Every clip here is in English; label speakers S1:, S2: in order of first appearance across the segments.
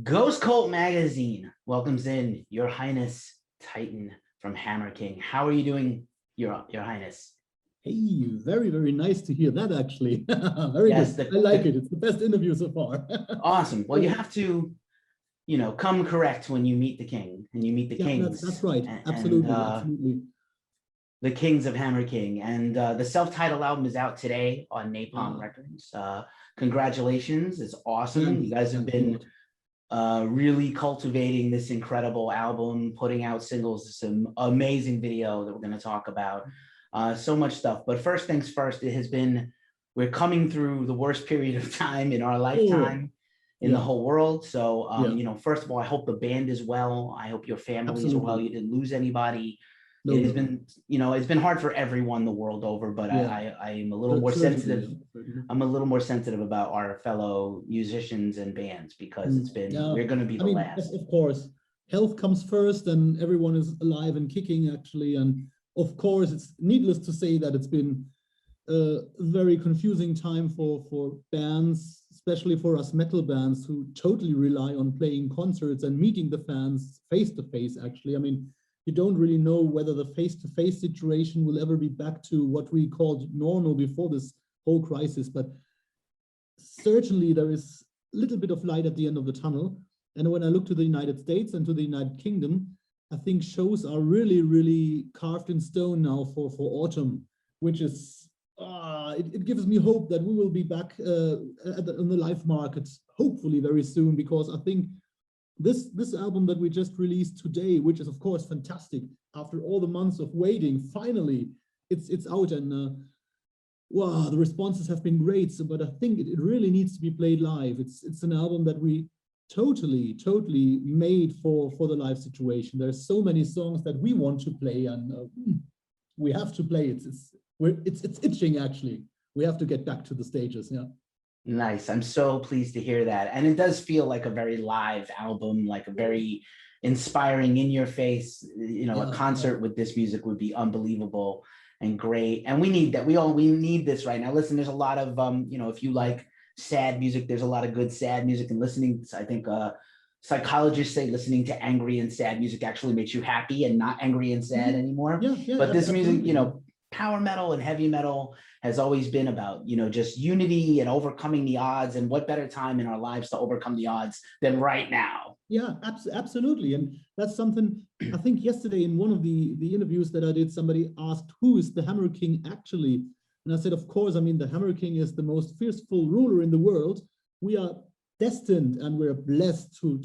S1: Ghost Cult Magazine welcomes in Your Highness Titan from Hammer King. How are you doing, Your Highness?
S2: Hey, very, very nice to hear that, actually. Very
S1: Yes,
S2: good. I like it. It's the best interview so far.
S1: Awesome. Well, you have to, come correct when you meet the king and you meet the kings.
S2: That's right. Absolutely, absolutely.
S1: The kings of Hammer King. And the self-titled album is out today on Napalm Records. Congratulations. It's awesome. You guys have been really cultivating this incredible album, putting out singles, some amazing video that we're going to talk about, so much stuff. But first things first, we're coming through the worst period of time in our lifetime in the whole world. So, first of all, I hope the band is well. I hope your families are well. You didn't lose anybody. It has been, it's been hard for everyone the world over, but I am a little more sensitive. I'm a little more sensitive about our fellow musicians and bands because it's been, we're going to be the last.
S2: Of course, health comes first and everyone is alive and kicking, actually. And of course, it's needless to say that it's been a very confusing time for bands, especially for us metal bands who totally rely on playing concerts and meeting the fans face to face, actually. I mean, you don't really know whether the face-to-face situation will ever be back to what we called normal before this whole crisis, but certainly there is a little bit of light at the end of the tunnel. And when I look to the United States and to the United Kingdom, I think shows are really, really carved in stone now for autumn, which is, it gives me hope that we will be back on the live market, hopefully very soon, because I think this album that we just released today, which is of course fantastic after all the months of waiting, finally it's out, and wow, the responses have been great. So, but I think it really needs to be played live. It's an album that we totally made for the live situation. There's so many songs that we want to play, and we have to play it. It's itching, actually. We have to get back to the stages.
S1: Nice. I'm so pleased to hear that. And it does feel like a very live album, like a very inspiring, in your face, a concert with this music would be unbelievable and great. And we need that. We need this right now. Listen, there's a lot of, if you like sad music, there's a lot of good sad music, and listening, I think psychologists say listening to angry and sad music actually makes you happy and not angry and sad anymore. But this music, power metal and heavy metal has always been about, just unity and overcoming the odds. And what better time in our lives to overcome the odds than right now?
S2: Yeah, absolutely. And that's something, I think yesterday in one of the interviews that I did, somebody asked, who is the Hammer King actually? And I said, of course, I mean, the Hammer King is the most fearful ruler in the world. We are destined and we're blessed to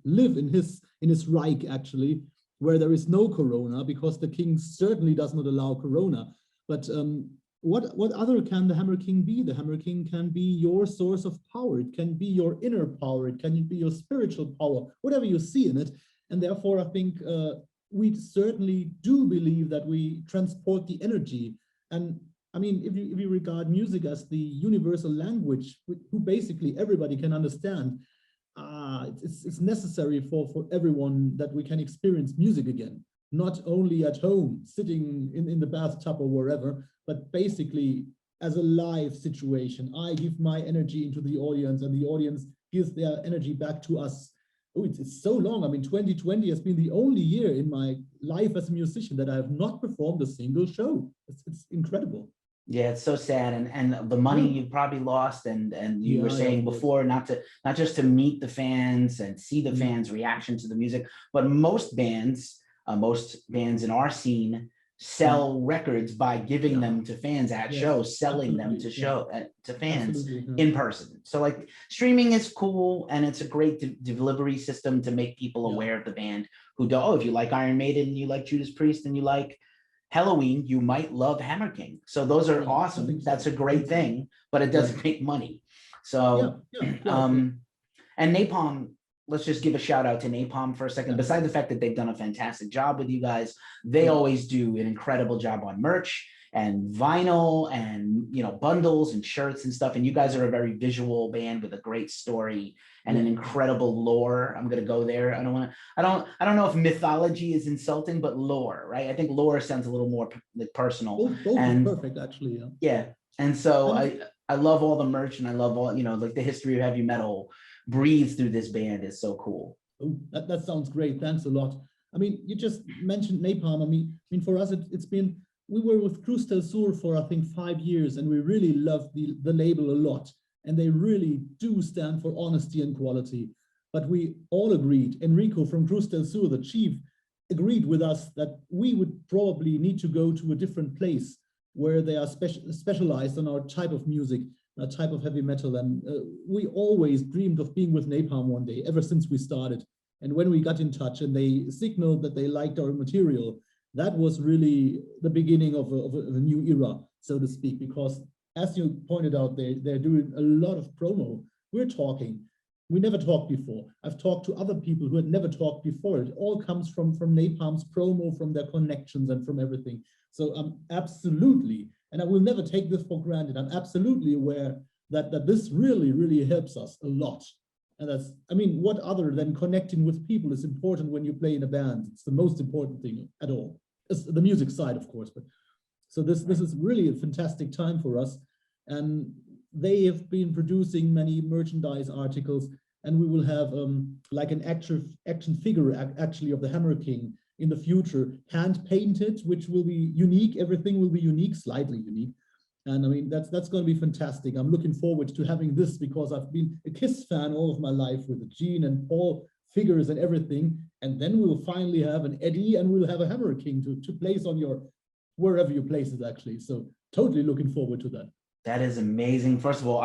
S2: live in his Reich, actually, where there is no corona, because the king certainly does not allow corona. But what other can the Hammer King be? The Hammer King can be your source of power. It can be your inner power. It can be your spiritual power, whatever you see in it. And therefore, I think we certainly do believe that we transport the energy. And I mean, if you regard music as the universal language, who basically everybody can understand, it's necessary for everyone that we can experience music again, not only at home, sitting in the bathtub or wherever, but basically as a live situation. I give my energy into the audience and the audience gives their energy back to us. Oh, it's so long. I mean, 2020 has been the only year in my life as a musician that I have not performed a single show. It's incredible.
S1: Yeah, it's so sad, and the money you probably lost, and you were saying before, not just to meet the fans and see the fans' reaction to the music, but most bands in our scene sell records by giving them to fans at shows, selling them to fans in person. So like streaming is cool, and it's a great delivery system to make people aware of the band who don't. If you like Iron Maiden, you like Judas Priest, and you like Halloween, you might love Hammer King. So those are awesome. That's a great thing, but it doesn't make money. So, and Napalm, let's just give a shout out to Napalm for a second. Besides the fact that they've done a fantastic job with you guys, they always do an incredible job on merch and vinyl and, bundles and shirts and stuff. And you guys are a very visual band with a great story and an incredible lore. I'm going to go there. I don't know if mythology is insulting, but lore, right? I think lore sounds a little more personal.
S2: Both and perfect, actually.
S1: Yeah. And so I love all the merch, and I love all, like the history of heavy metal breathe through this band is so cool.
S2: Oh, that sounds great. Thanks a lot. I mean, you just mentioned Napalm. I mean, for us, it's been, we were with Cruz del Sur for, I think, 5 years, and we really loved the label a lot. And they really do stand for honesty and quality. But we all agreed, Enrico from Cruz del Sur, the chief, agreed with us that we would probably need to go to a different place where they are specialized on our type of music, a type of heavy metal. And we always dreamed of being with Napalm one day, ever since we started. And when we got in touch and they signaled that they liked our material, that was really the beginning of a new era, so to speak, because as you pointed out, they're doing a lot of promo. We're talking. We never talked before. I've talked to other people who had never talked before. It all comes from Napalm's promo, from their connections and from everything. So I'm absolutely, and I will never take this for granted, I'm absolutely aware that this really, really helps us a lot. And that's, I mean, what other than connecting with people is important when you play in a band? It's the most important thing at all. It's the music side, of course, but so this is really a fantastic time for us. And they have been producing many merchandise articles, and we will have like an action figure actually of the Hammer King in the future, hand painted, which will be unique. Everything will be unique, slightly unique. And I mean, that's going to be fantastic. I'm looking forward to having this because I've been a Kiss fan all of my life with the Gene and Paul figures and everything. And then we'll finally have an Eddie and we'll have a Hammer King to place on your, wherever you place it actually. So totally looking forward to that.
S1: That is amazing. First of all,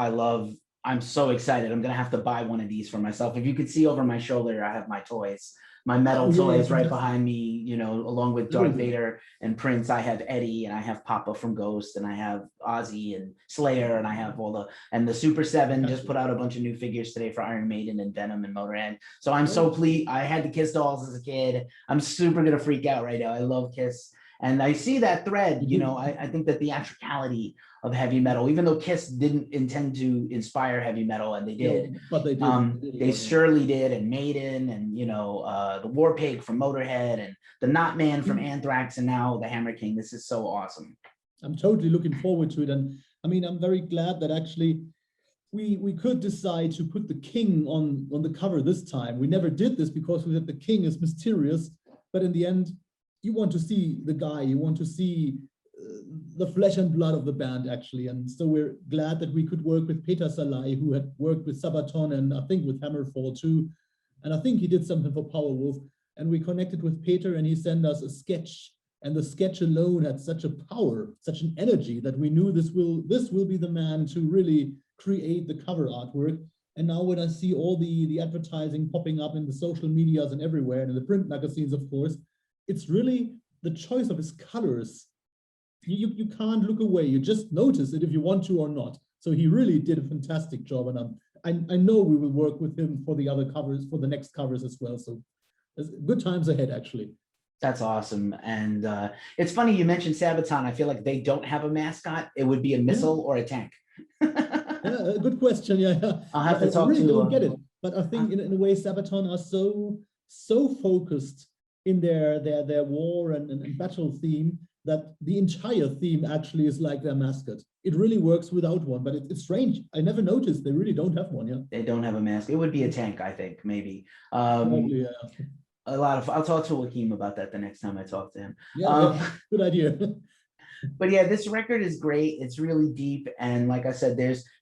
S1: I'm so excited. I'm going to have to buy one of these for myself. If you could see over my shoulder, I have my toys, my metal toys right behind me, you know, along with Darth Vader and Prince. I have Eddie and I have Papa from Ghost and I have Ozzy and Slayer and I have and the Super 7 just put out a bunch of new figures today for Iron Maiden and Venom and Motorhead. So I'm so pleased. I had the Kiss dolls as a kid. I'm super going to freak out right now. I love Kiss. And I see that thread, you know, I think that the theatricality of heavy metal, even though Kiss didn't intend to inspire heavy metal, and they did,
S2: but they did.
S1: They surely did, and Maiden, and you know, the War Pig from Motorhead, and the Knot Man from Anthrax, and now the Hammer King. This is so awesome.
S2: I'm totally looking forward to it, and I mean, I'm very glad that actually we could decide to put the King on the cover this time. We never did this because we said the King is mysterious, but in the end, you want to see the guy, you want to see the flesh and blood of the band actually. And so we're glad that we could work with Peter Salai, who had worked with Sabaton and I think with Hammerfall too. And I think he did something for Powerwolf. And we connected with Peter and he sent us a sketch. And the sketch alone had such a power, such an energy that we knew this will be the man to really create the cover artwork. And now when I see all the advertising popping up in the social medias and everywhere, and in the print magazines, of course, it's really the choice of his colors. You can't look away. You just notice it if you want to or not. So he really did a fantastic job, and I know we will work with him for the other covers, for the next covers as well. So there's good times ahead, actually.
S1: That's awesome. And it's funny you mentioned Sabaton. I feel like they don't have a mascot. It would be a missile or a tank.
S2: Yeah, good question. Yeah,
S1: I'll have to talk
S2: I really
S1: to.
S2: Don't get it, but I think in a way Sabaton are so focused in their war and battle theme that the entire theme actually is like their mascot. It really works without one, but it's strange. I never noticed they really don't have one. Yeah,
S1: they don't have a mask. It would be a tank, I think, maybe.
S2: Probably, yeah.
S1: I'll talk to Joaquim about that the next time I talk to him.
S2: Yeah, good idea.
S1: But yeah, this record is great. It's really deep. And like I said,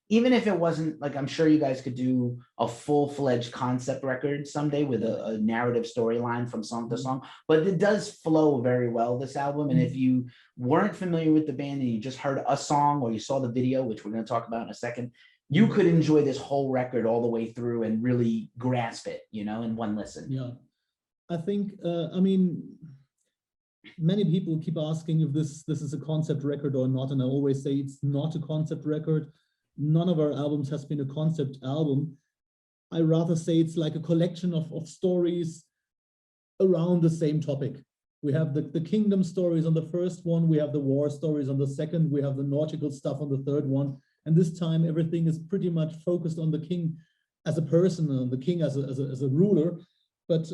S1: even if it wasn't, like, I'm sure you guys could do a full-fledged concept record someday with a narrative storyline from song to song, but it does flow very well, this album. And if you weren't familiar with the band and you just heard a song or you saw the video, which we're going to talk about in a second, you could enjoy this whole record all the way through and really grasp it, you know, in one listen.
S2: Yeah, I think, I mean, many people keep asking if this is a concept record or not, and I always say it's not a concept record. None of our albums has been a concept album. I rather say it's like a collection of stories around the same topic. We have the kingdom stories on the first one, we have the war stories on the second, we have the nautical stuff on the third one, and this time everything is pretty much focused on the king as a person, and the king as a ruler. But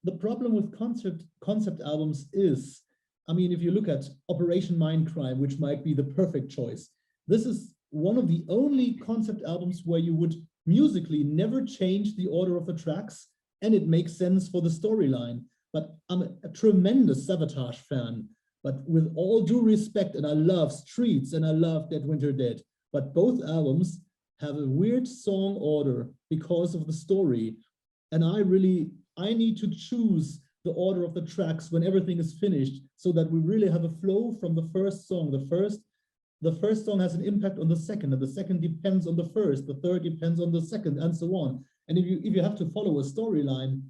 S2: the problem with concept albums is, I mean, if you look at Operation Mindcrime, which might be the perfect choice, this is one of the only concept albums where you would musically never change the order of the tracks, and it makes sense for the storyline. But I'm a tremendous Savatage fan. But with all due respect, and I love Streets and I love Dead Winter Dead, but both albums have a weird song order because of the story. And I need to choose the order of the tracks when everything is finished so that we really have a flow from the first song. The first song has an impact on the second, and the second depends on the first, the third depends on the second, and so on. And if you have to follow a storyline,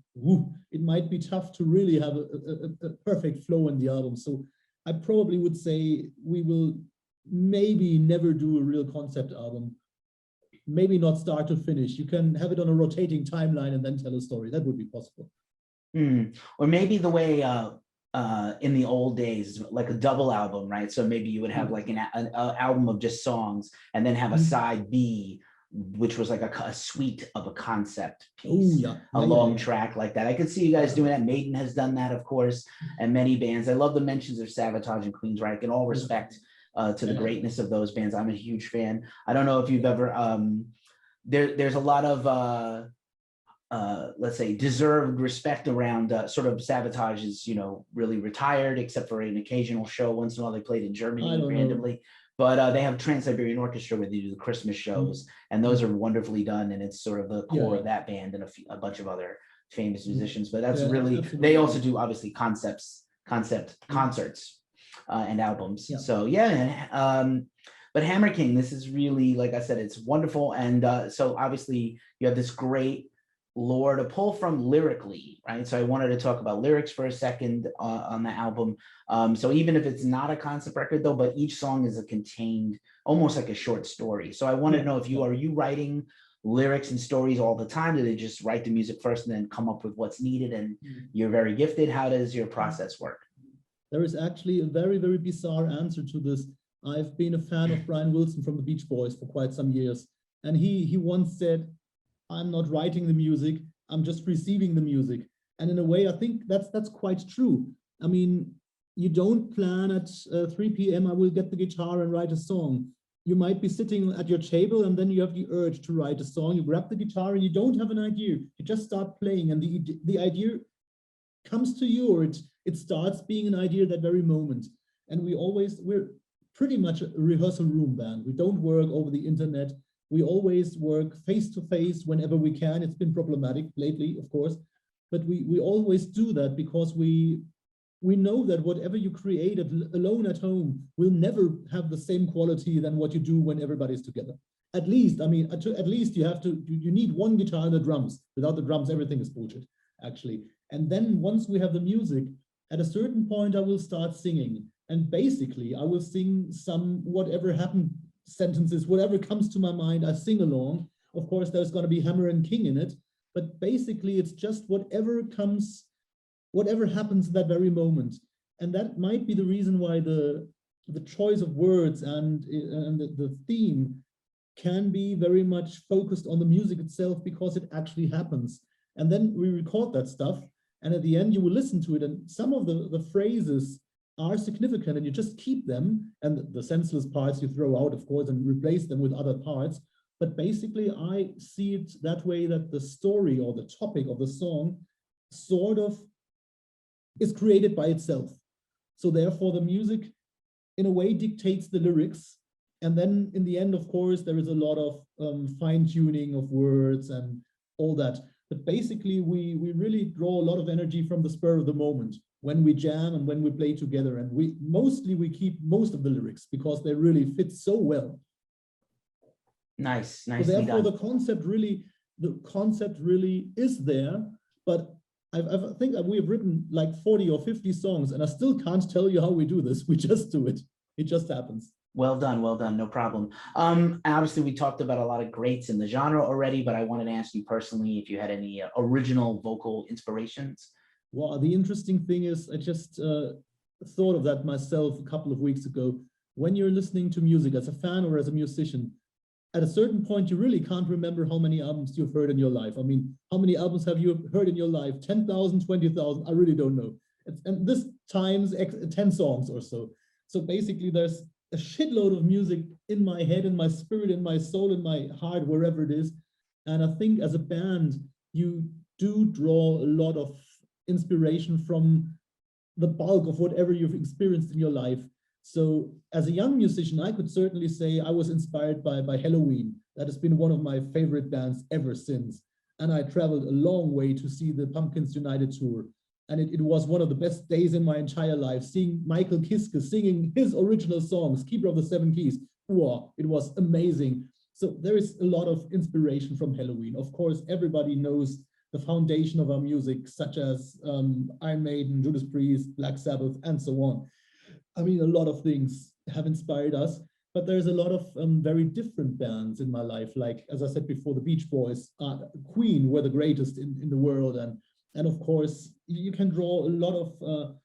S2: it might be tough to really have a perfect flow in the album. So I probably would say we will maybe never do a real concept album. Maybe not start to finish. You can have it on a rotating timeline and then tell a story. That would be possible.
S1: Or maybe the way in the old days, like a double album, right? So maybe you would have like an album of just songs and then have a side B, which was like a suite of a concept piece, a long track like that. I could see you guys doing that. Maiden has done that, of course, and many bands. I love the mentions of Savatage and Queensryche, in all respect to the greatness of those bands. I'm a huge fan. I don't know if you've ever, there's a lot of, let's say, deserved respect around sort of Savatage is, really retired, except for an occasional show. Once in a while they played in Germany randomly. But they have Trans-Siberian Orchestra where they do the Christmas shows, and those are wonderfully done. And it's sort of the core of that band and a bunch of other famous musicians. But that's really, absolutely. They also do obviously concept concerts and albums. So but Hammer King, this is really, like I said, it's wonderful. And so obviously you have this great lore to pull from lyrically, right? So I wanted to talk about lyrics for a second on the album. So even if it's not a concept record though, but each song is a contained, almost like a short story. So I wanted to know if are you writing lyrics and stories all the time? Do they just write the music first and then come up with what's needed? And you're very gifted. How does your process work?
S2: There is actually a very, very bizarre answer to this. I've been a fan of Brian Wilson from the Beach Boys for quite some years. And he once said, I'm not writing the music, I'm just receiving the music. And in a way, I think that's quite true. I mean, you don't plan at 3 p.m. I will get the guitar and write a song. You might be sitting at your table and then you have the urge to write a song. You grab the guitar and you don't have an idea. You just start playing and the idea comes to you, or it starts being an idea at that very moment. And we're pretty much a rehearsal room band. We don't work over the internet. We always work face-to-face whenever we can. It's been problematic lately, of course, but we always do that because we know that whatever you create alone at home will never have the same quality than what you do when everybody's together. At least, I mean, at least you need one guitar and the drums. Without the drums, everything is bullshit, actually. And then once we have the music, at a certain point, I will start singing. And basically, I will sing some whatever happened sentences, whatever comes to my mind, I sing along. Of course, there's going to be Hammer and King in it, but basically it's just whatever happens at that very moment. And that might be the reason why the choice of words and the theme can be very much focused on the music itself, because it actually happens. And then we record that stuff, and at the end you will listen to it, and some of the phrases are significant and you just keep them, and the senseless parts you throw out, of course, and replace them with other parts. But basically I see it that way, that the story or the topic of the song sort of is created by itself. So therefore the music in a way dictates the lyrics. And then in the end, of course, there is a lot of fine-tuning of words and all that. But basically we really draw a lot of energy from the spur of the moment, when we jam and when we play together, and we keep most of the lyrics because they really fit so well.
S1: Nice.
S2: So therefore, the concept really is there. But I think that we've written like 40 or 50 songs, and I still can't tell you how we do this. We just do it. It just happens.
S1: Well done, no problem. Obviously, we talked about a lot of greats in the genre already, but I wanted to ask you personally if you had any original vocal inspirations.
S2: Well, the interesting thing is, I just thought of that myself a couple of weeks ago. When you're listening to music as a fan or as a musician, at a certain point, you really can't remember how many albums you've heard in your life. I mean, how many albums have you heard in your life? 10,000, 20,000? I really don't know. And this times 10 songs or so. So basically, there's a shitload of music in my head, in my spirit, in my soul, in my heart, wherever it is. And I think as a band, you do draw a lot of inspiration from the bulk of whatever you've experienced in your life. So as a young musician, I could certainly say I was inspired by Halloween. That has been one of my favorite bands ever since. And I traveled a long way to see the Pumpkins United tour. And it was one of the best days in my entire life, seeing Michael Kiske singing his original songs, Keeper of the Seven Keys. Wow, it was amazing. So there is a lot of inspiration from Halloween. Of course, everybody knows the foundation of our music, such as Iron Maiden, Judas Priest, Black Sabbath, and so on. I mean, a lot of things have inspired us, but there's a lot of very different bands in my life. Like, as I said before, the Beach Boys, Queen were the greatest in the world. And of course, you can draw a lot of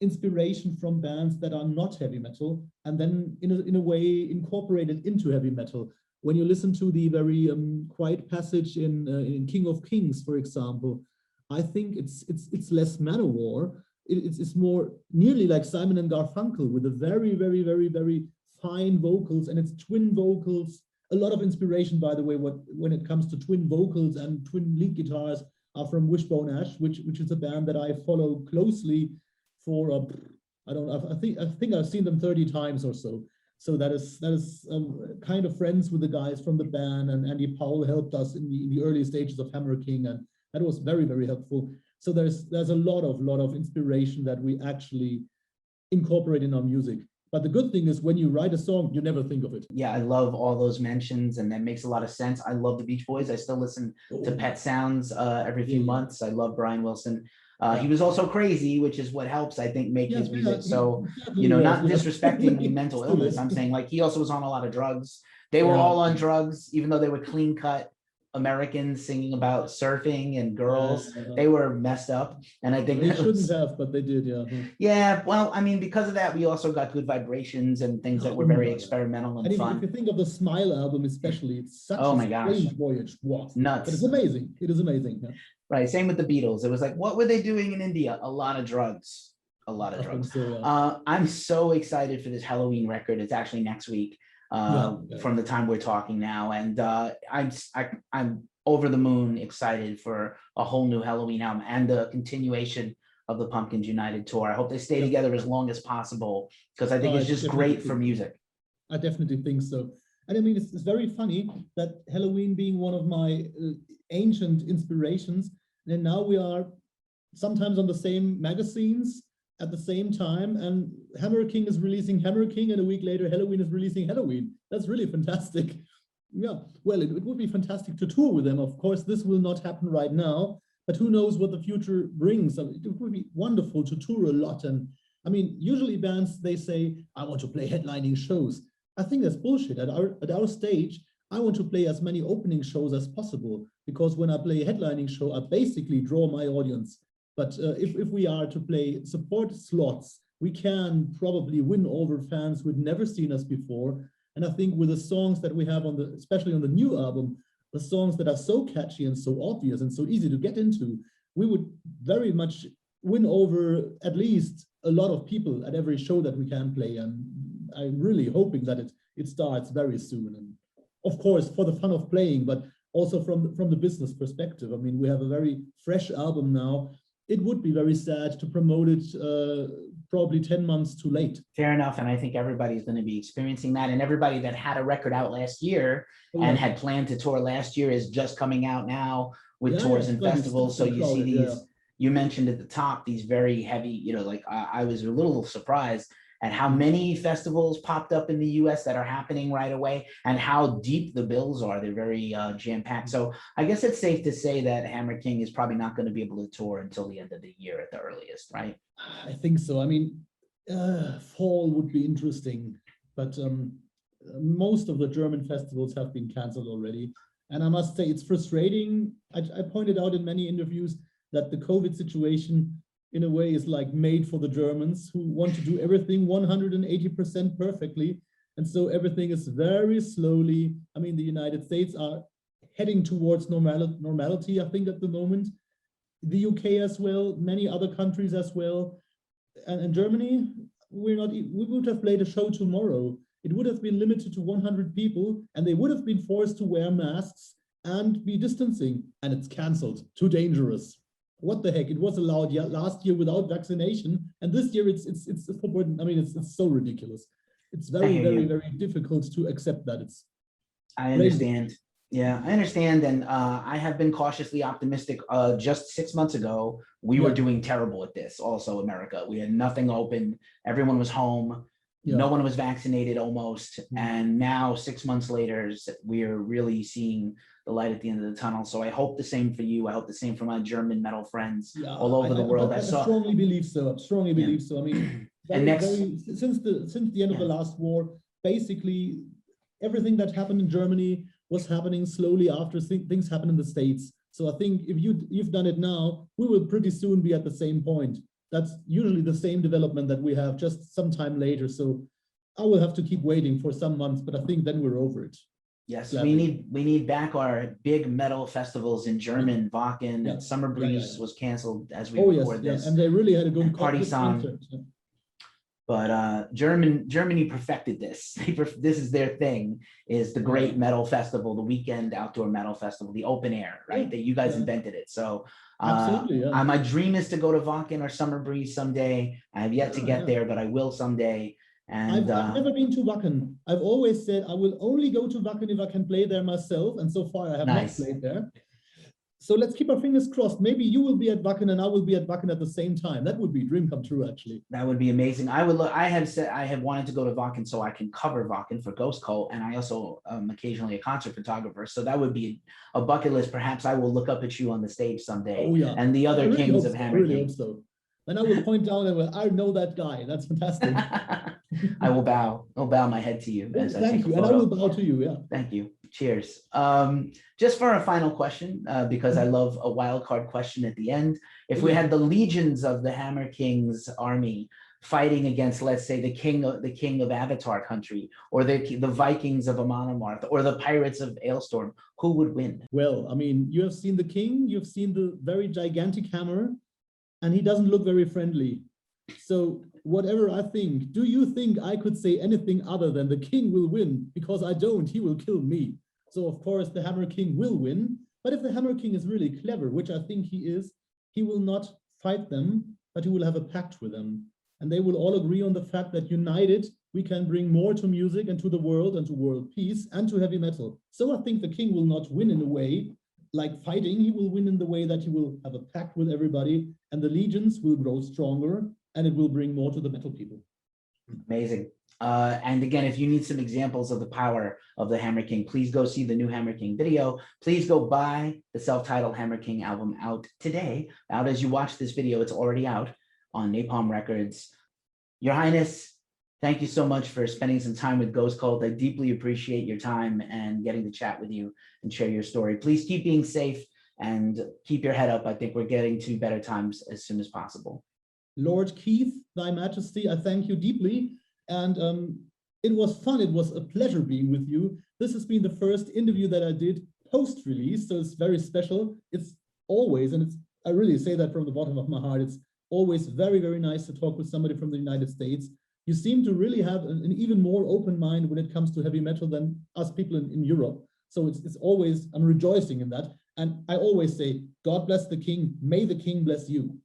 S2: inspiration from bands that are not heavy metal, and then in a way incorporate it into heavy metal. When you listen to the very quiet passage in King of Kings, for example, I think it's less Manowar. It's more nearly like Simon and Garfunkel with a very, very, very, very fine vocals, and it's twin vocals. A lot of inspiration, by the way, when it comes to twin vocals and twin lead guitars are from Wishbone Ash, which is a band that I follow closely for I think I've seen them 30 times or so. So that is kind of friends with the guys from the band, and Andy Powell helped us in the early stages of Hammer King, and that was very, very helpful. So there's a lot of inspiration that we actually incorporate in our music. But the good thing is when you write a song, you never think of it.
S1: Yeah, I love all those mentions, and that makes a lot of sense. I love the Beach Boys. I still listen to Pet Sounds every few months. I love Brian Wilson. He was also crazy, which is what helps, I think, make his music. So, not disrespecting mental illness. I'm saying, like, he also was on a lot of drugs. They were all on drugs, even though they were clean cut Americans singing about surfing and girls. They were messed up, and I think
S2: they shouldn't have, but they did.
S1: Yeah, well, I mean, because of that, we also got Good Vibrations and things that were very experimental and fun.
S2: If you think of the Smile album, especially, it's such a strange voyage. Wow.
S1: Nuts.
S2: But it's amazing. It is amazing. Yeah.
S1: Right. Same with the Beatles. It was like, what were they doing in India? A lot of drugs. A lot of drugs. So, yeah. I'm so excited for this Halloween record. It's actually next week. From the time we're talking now, and I'm over the moon excited for a whole new Halloween album and the continuation of the Pumpkins United tour. I hope they stay together as long as possible, because I think it's just great for music.
S2: I definitely think so. And I mean, it's very funny that Halloween being one of my ancient inspirations, and now we are sometimes on the same magazines at the same time, and Hammer King is releasing Hammer King, and a week later Halloween is releasing Halloween. That's really fantastic. Yeah, well, it would be fantastic to tour with them. Of course, this will not happen right now, but who knows what the future brings. It would be wonderful to tour a lot. And I mean, usually bands, they say, I want to play headlining shows. I think that's bullshit. At our stage, I want to play as many opening shows as possible, because when I play a headlining show, I basically draw my audience. But if we are to play support slots, we can probably win over fans who'd never seen us before. And I think with the songs that we have especially on the new album, the songs that are so catchy and so obvious and so easy to get into, we would very much win over at least a lot of people at every show that we can play. And I'm really hoping that it starts very soon. And of course, for the fun of playing, but also from the business perspective. I mean, we have a very fresh album now. It would be very sad to promote it probably 10 months too late.
S1: Fair enough. And I think everybody's going to be experiencing that. And everybody that had a record out last year and had planned to tour last year is just coming out now with tours and festivals. So you see these, you mentioned at the top, these very heavy, like I was a little surprised at how many festivals popped up in the US that are happening right away, and how deep the bills are. They're very jam-packed. So I guess it's safe to say that Hammer King is probably not going to be able to tour until the end of the year at the earliest, right?
S2: I think so. I mean, fall would be interesting, but most of the German festivals have been canceled already. And I must say, it's frustrating. I pointed out in many interviews that the COVID situation in a way is like made for the Germans, who want to do everything 180% perfectly. And so everything is very slowly. I mean, the United States are heading towards normality, I think, at the moment. The UK as well, many other countries as well. And Germany, we would have played a show tomorrow. It would have been limited to 100 people, and they would have been forced to wear masks. and be distancing, and it's canceled. Too dangerous. What the heck? It was allowed last year without vaccination, and this year it's forbidden. I mean, it's so ridiculous. It's very, very, very difficult to accept that.
S1: I understand. Yeah, I understand. And I have been cautiously optimistic. Just 6 months ago, we were doing terrible at this. Also, America, we had nothing open. Everyone was home. No one was vaccinated almost. And now 6 months later, we are really seeing the light at the end of the tunnel. So I hope the same for you. I hope the same for my German metal friends all over the world.
S2: I strongly believe so. Strongly believe so. I mean, since the end of the last war, basically everything that happened in Germany was happening slowly after things happened in the States. So I think if you've done it now, we will pretty soon be at the same point. That's usually the same development that we have just some time later. So I will have to keep waiting for some months, but I think then we're over it.
S1: Yes, gladly. we need back our big metal festivals in German. Wacken and Summer Breeze was canceled as we record this.
S2: And they really had a good
S1: Party Song. But Germany perfected this. This is their thing, is the great metal festival, the weekend outdoor metal festival, the open air, right? That you guys invented it. So my dream is to go to Wacken or Summer Breeze someday. I have yet to get there, but I will someday. And
S2: I've never been to Wacken. I've always said I will only go to Wacken if I can play there myself, and so far I have not played there. So let's keep our fingers crossed. Maybe you will be at Wacken and I will be at Wacken at the same time. That would be a dream come true, actually.
S1: That would be amazing. I have wanted to go to Wacken so I can cover Wacken for Ghost Cult, and I also am occasionally a concert photographer. So that would be a bucket list. Perhaps I will look up at you on the stage someday.
S2: Oh, yeah.
S1: And the other kings of Hammer King.
S2: And I will point down and I know that guy. That's fantastic.
S1: I will bow. I'll bow my head to you.
S2: Thank you. And I will bow to you. Yeah.
S1: Thank you. Cheers. Just for a final question, because I love a wild card question at the end. If we had the legions of the Hammer King's army fighting against, let's say, the king of Avatar country, or the Vikings of Amon-Amarth, or the pirates of Aylstorm, who would win?
S2: Well, I mean, you have seen the king, you've seen the very gigantic hammer, and he doesn't look very friendly. So whatever I think, do you think I could say anything other than the king will win? Because I don't, he will kill me. So of course the Hammer King will win. But if the Hammer King is really clever, which I think he is, he will not fight them, but he will have a pact with them. And they will all agree on the fact that united, we can bring more to music and to the world and to world peace and to heavy metal. So I think the king will not win in a way like fighting. He will win in the way that he will have a pact with everybody, and the legions will grow stronger, and it will bring more to the metal people.
S1: Amazing. And again, if you need some examples of the power of the Hammer King, please go see the new Hammer King video. Please go buy the self-titled Hammer King album out today. Out as you watch this video, it's already out on Napalm Records. Your Highness, thank you so much for spending some time with Ghost Cult. I deeply appreciate your time and getting to chat with you and share your story. Please keep being safe and keep your head up. I think we're getting to better times as soon as possible.
S2: Lord Keith, Thy Majesty, I thank you deeply. And it was fun. It was a pleasure being with you. This has been the first interview that I did post-release, so it's very special. It's always, and I really say that from the bottom of my heart, it's always very, very nice to talk with somebody from the United States. You seem to really have an even more open mind when it comes to heavy metal than us people in Europe. So it's always, I'm rejoicing in that. And I always say, God bless the king, may the king bless you.